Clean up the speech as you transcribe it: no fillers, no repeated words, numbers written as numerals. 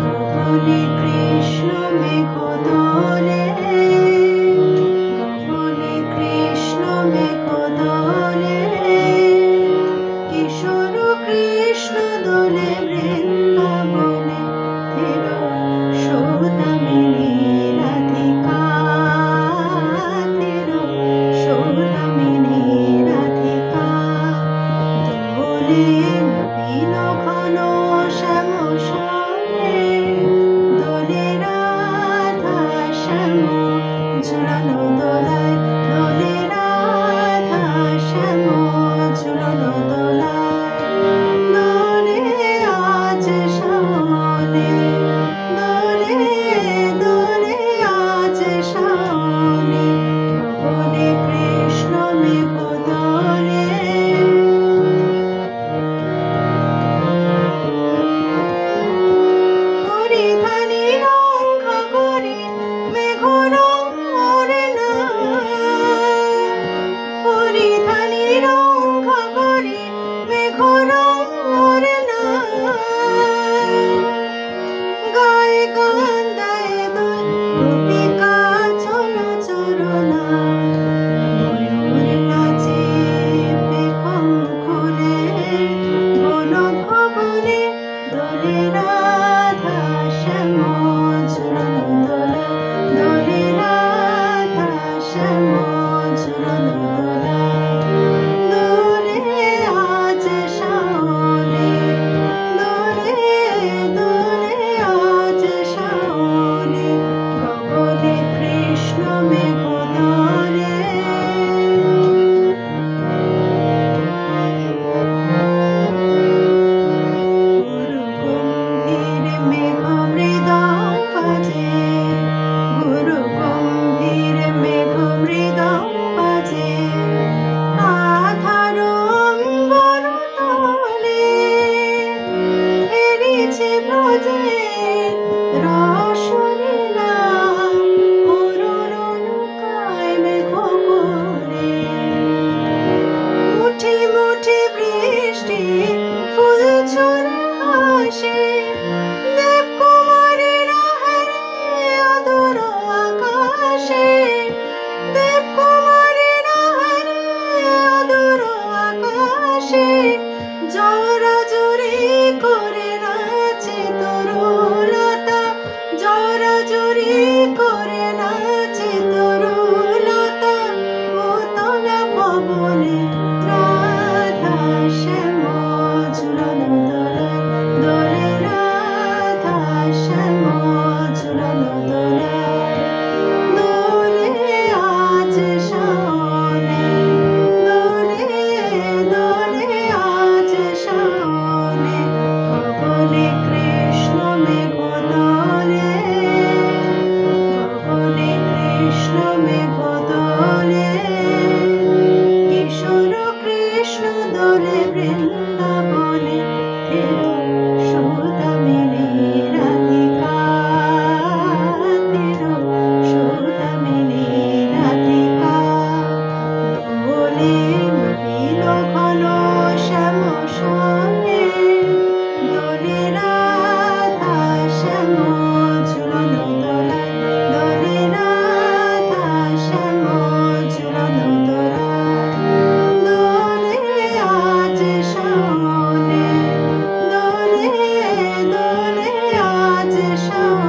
গগনে কৃষ্ণ মেঘ দোলে, গগনে কৃষ্ণ মেঘ দোলে, কিশোর কৃষ্ণ দোলে বৃন্দাবনে, তেরো সৌদামিনী রাধিকা, তেরো সৌদামিনী রাধিকা। দোলে নবীন ঘন শ্যাম শ্যামে, দোলে রাধা শ্যাম ঝুলানো দোলায়, দোলে রাধা শ্যাম ঝুলানো দোলায়। দোলে আজ শাওনে, দোলে দোলে আজ শাওনে, গগনে কৃষ্ণ মেঘ দোলে। হরিধানী রং ঘাগরে মেঘ রং ওরে না, হরিধানী রং ঘাগরে মেঘ রং ওরে না। গায়ে গান দেয় দোল গোপিকা চল চরণা, ময়ূর নাচে পেখম খুলে বন ভবনে, দোলে রাধা শ্যাম ঝুলানো দোলায়, দোলে রাধা শ্যাম ঝুলানো দোলায়। দোলে আজ শাওনে, দোলে দোলে আজ শাওনে, গগনে কৃষ্ণ মেঘ দোলে। গুরু গম্ভীর মেঘ মৃদং বাজে, গুরু গম্ভীর মেঘ মৃদং বাজে, আধার অম্বর তলে হেরিছে ব্রজে রসলীলা, অরুণ নৌকায় মেঘ করে। মুঠি মুঠি বৃষ্টি ফুল ঝরে হাসে, দেবকুমারীরা হারে অদূর আকাশে, দেবকুমারীরা হারে অদূর আকাশে। জোরাজুরি করে নাচে তরুলতা, জোরাজুরি করে নাচে তরুলতা, উতলা পবনে রাধা শ্যাম ঝুলানো দোলায়, দোলে রাধা শ্যাম ঝুলানো দোলায়। দোলে আজ শাওনে, দোলে দোলে আজ শাওনে, গগনে কৃষ্ণ মেঘ দোলে, গগনে কৃষ্ণ মেঘ দোলে, কিশোর কৃষ্ণ দোলে বৃন্দাবনে, তেরো সৌদামিনী রাধিকা, তেরো সৌদামিনী রাধিকা। দোলে নবীন ঘন শ্যাম শ্যামে, দোলে রাধা শ্যাম ঝুলানো দোলায়, দোলে রাধা শ্যাম ঝুলানো দোলায়। দোলে আজ শাওনে, দোলে দোলে আজ শাওনে।